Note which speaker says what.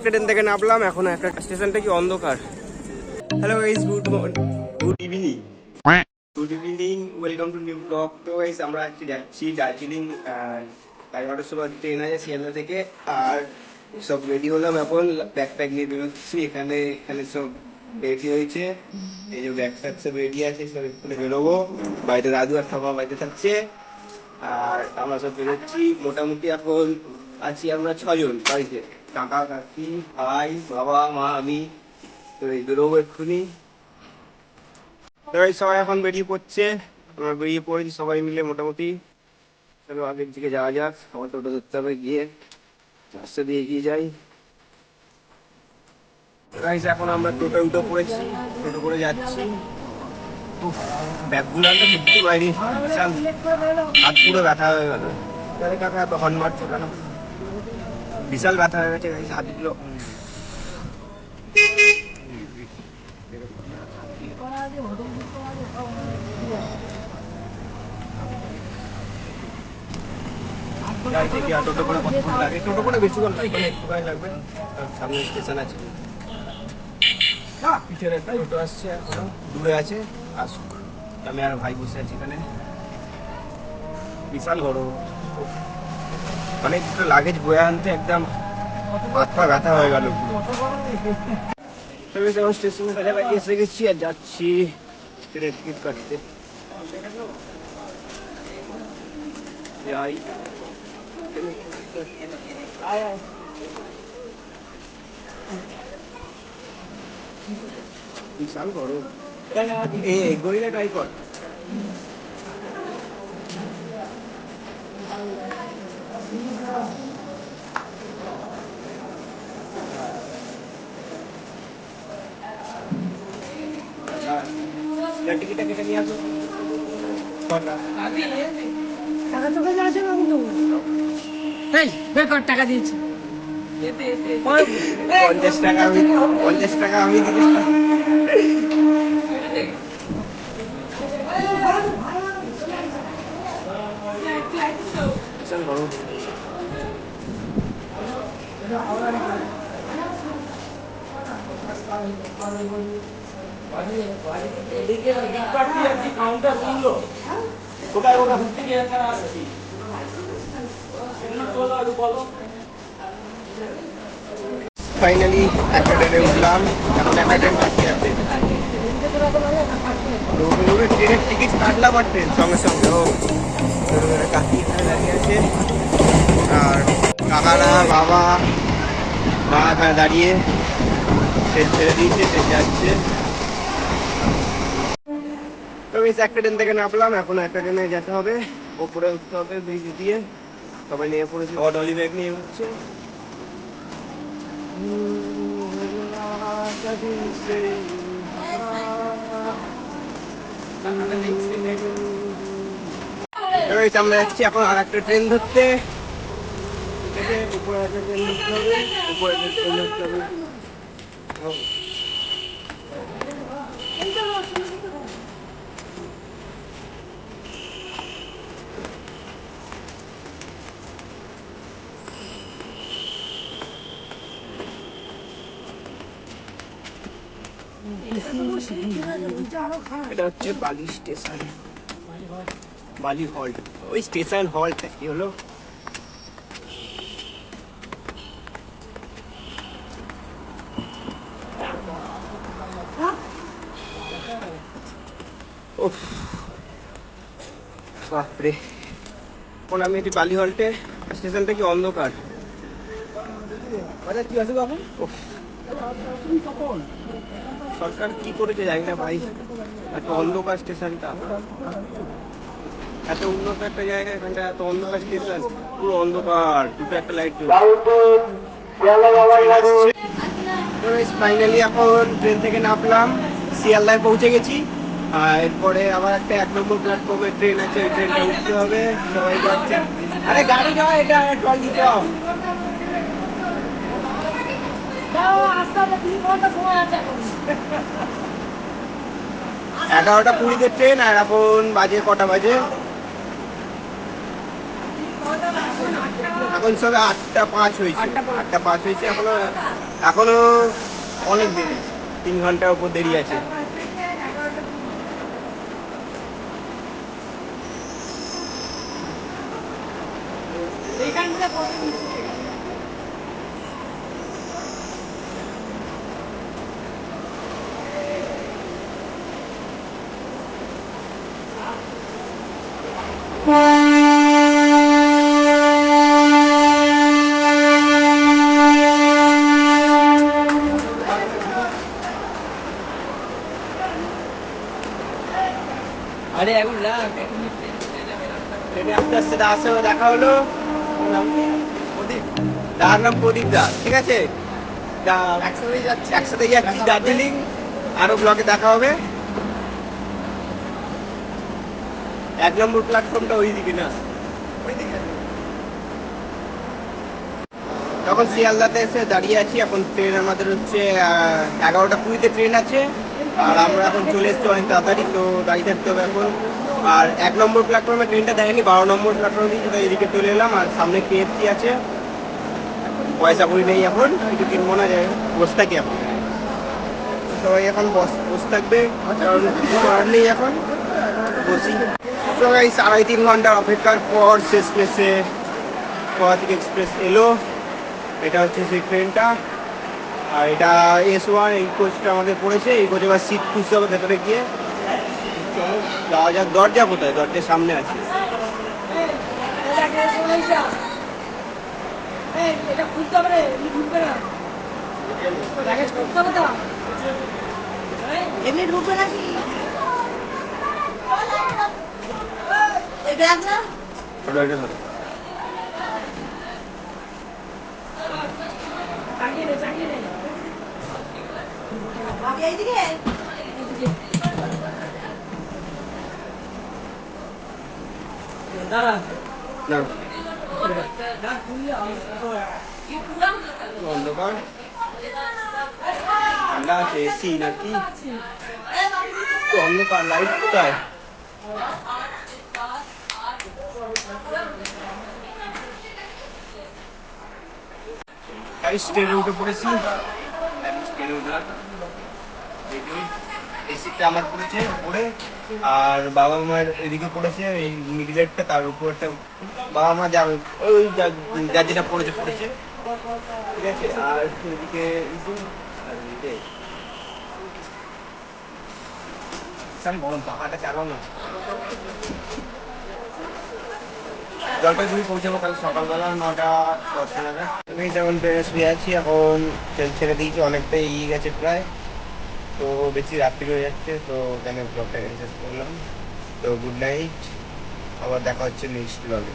Speaker 1: একটা ট্রেন থেকে নামলাম, এখন একটা স্টেশনটা কি অন্ধকার। Hello guys, good evening, welcome to new blog. তো গাইস আমরা আজকে যাচ্ছি দার্জিলিং, 11টার সময় ট্রেন আছে শিয়ালদা থেকে। আর সব রেডি হলাম, এখন ব্যাকপ্যাক নিয়ে বেরোচ্ছি। এখানে সব রেডি হয়েছে, এই যে ব্যাকপ্যাক সব রেডি আছে, সব এখানে বেরোবো। বাড়িতে দাদু আর ঠাকুমা বাড়িতে থাকছে, আর আমরা সব বেরোচ্ছি। মোটামুটি এখন আছি আমরা 6 জন বাড়িতে, কাকা কাকি ভাই বাবা মা আমি। তো এই বেরোবো এক্ষুনি। সবাই এখন বেরিয়ে পড়ছে, আমরা বেরিয়ে পড়েছি সবাই মিলে মোটামুটি। চলো আগের দিকে যাওয়া যাক, আমার টোটো ধরতে হবে, গিয়ে রাস্তা দিয়ে এগিয়ে যাই। এখন আমরা টোটো উঠে পড়েছি, টোটো করে যাচ্ছি। ব্যাগগুলো তো সত্যি বাইরে বিশাল, হাত পুরো ব্যথা হয়ে গেল। কাকা এত হর্ন মারছো কেন? বিশাল ব্যথা হয়ে গেছে হাতগুলো। টোটো করে কতক্ষণ লাগে? টোটো করে বেশিক্ষণ লাগবে না, একটুখানি লাগবে। সামনে স্টেশন আছে, পিছনে একটা টোটো আসছে, এখনো দূরে আছে, আসুক। আমি আর ভাই বসে আছি এখানে। বিশাল গরম, মানে দুটো লাগেজ বয়ে আনতে একদম মাথা ব্যথা হয়ে গেল। স্টেশনের কাছাকাছি এসে গেছি আর যাচ্ছি ট্রেনের টিকিট কাটতে। যাই, বিশাল গরম। গরিলা ট্রাই কর। টিকিটটা কেটে নিয়ে আসো।
Speaker 2: টাকা তো কাছে আছে বাবু, তো এই বেকার টাকা দিয়েছি।
Speaker 1: 50 টাকা আমি, 50 টাকা আমি দিলাম। বিশাল গরম। ফাইনালি একটা ট্রেনে উঠলাম, এখন একটা ট্রেন বাকি আছে। ট্রেনের টিকিট কাটলাম আর ট্রেন সঙ্গে সঙ্গে। ও কাকি এখানে দাঁড়িয়ে আছে, আর কাকারা বাবা মা এখানে দাঁড়িয়ে। ট্রেন ছেড়ে দিয়েছে, ট্রেন যাচ্ছে। তো বেশ একটা ট্রেন থেকে নামলাম, এখন একটা ট্রেনে যেতে হবে, ওপরে উঠতে হবে ব্রিজ দিয়ে। সবাই নিয়ে পড়েছি, টলি ব্যাগ নিয়ে উঠছে। আমরা যাচ্ছি এখন আর একটা ট্রেন ধরতে। উপরে একটা ট্রেন ধরতে হবে, উপরে একটা ট্রেন ধরতে হবে। এটা হচ্ছে বালি স্টেশন, বালি হল্ট। ওই স্টেশন হল্ট কি হলো? বাপরে, এখন আমি এটি বালি হল্টে। স্টেশনটা কি অন্ধকার, কি আছে কখন? সরকার কি করেছে জানি না ভাই, এত অন্ধকার স্টেশনটা। এত উন্নত একটা জায়গা, এখানটা এত অন্ধকার স্টেশন, পুরো অন্ধকার, দুটো একটা লাইট জ্বলছে। ফাইনালি এখন ট্রেন থেকে নামলাম, শিয়ালদায় পৌঁছে গেছি। আর এরপরে আবার একটা 1 নম্বর প্ল্যাটফর্মে ট্রেন আছে, ওই ট্রেনটা উঠতে হবে। সবাই যাচ্ছে, আরে গাড়ি যাওয়া, এটা ট্রলি যাও। 11টা 20-তে ট্রেন, আর এখন বাজে কটা বাজে? এখন সবে 8টা 5 হয়েছে, 8টা 5 হয়েছে, এখনো এখনো অনেক দেরি, 3 ঘন্টার উপর দেরি আছে।
Speaker 2: আরে এখন রাখ
Speaker 1: ট্রেনে আস্তে আস্তে দাদার সঙ্গে দেখা হলো। ওর নাম কি? প্রদীপ। দাদার নাম প্রদীপ দা, ঠিক আছে। একসাথে যাচ্ছি দার্জিলিং, আরো ব্লগে দেখা হবে। 1 নম্বর প্ল্যাটফর্মটা ওইদিকে না, তখন শিয়ালদাতে এসে দাঁড়িয়ে আছি। এখন ট্রেন আমাদের হচ্ছে 11টা 20-তে ট্রেন আছে, আর আমরা এখন চলে এসেছি অনেক তাড়াতাড়ি, তো দাঁড়িয়ে থাকতে হবে এখন। আর 1 নম্বর প্ল্যাটফর্মে ট্রেনটা দেয়নি, 12 নম্বর প্ল্যাটফর্মে দিয়েছে, তাই এদিকে চলে এলাম। আর সামনে KFC আছে, পয়সা করি নেই এখন, কিছু কিনবো না, যাই বসে থাকি এখন। সবাই এখন বসে থাকবে, কারণ কিছু করার নেই এখন, বসি। তো গাইস 2.5-3 ঘন্টার অপেক্ষার পর শেষ প্লেসে গুয়াহাটি এক্সপ্রেস এলো। এটা হচ্ছে সেই ট্রেনটা, আর এটা S1, এই কোচটা আমাদের পড়েছে। এই কোচে এবার সিট খুঁজতে হবে ভেতরে গিয়ে। চলো যাওয়া যাক। দরজা কোথায়? দরজার সামনে আছে।
Speaker 2: এটা খুলতে হবে রে, ঢুকবে না, প্যাকেজ করতে হবে তো, এমনি ঢুকবে নাকি? এটা না
Speaker 1: দরজা ধরো।
Speaker 2: চালিয়ে নে, চালিয়ে নে। আগে এইদিকে দাঁড়া
Speaker 1: না,
Speaker 2: না খুললে
Speaker 1: অন্ধকার, ঠান্ডা আছে, এসি নাকি? তো অন্ধকার, লাইট কোথায়? গাইস ট্রেনে উঠে পড়েছি। ট্রেনে উঠলাম, এই সিটটা আমার পড়েছে উপরে, আর বাবা মার এদিকে পড়েছে এই মিডিলেরটা, তার উপরটা বাবা মা যাবে, ওই যার যেটা পড়েছে পড়েছে, ঠিক আছে। আর এদিকে আর এদিকে বিশাল গরম, পাখাটা চালাও না। জলপাইগুড়ি পৌঁছাবো কাল সকালবেলা 9টা 10 নাগাদ। আমি যেমন ট্রেনে শুয়ে আছি এখন, ট্রেন ছেড়ে দিয়েছি, অনেকটাই এগিয়ে গেছে প্রায়, তো বেশি রাত্রি হয়ে যাচ্ছে, তো ওখানে ব্লগটা শেষ করলাম। তো গুড নাইট, আবার দেখা হচ্ছে নেক্সট ব্লগে।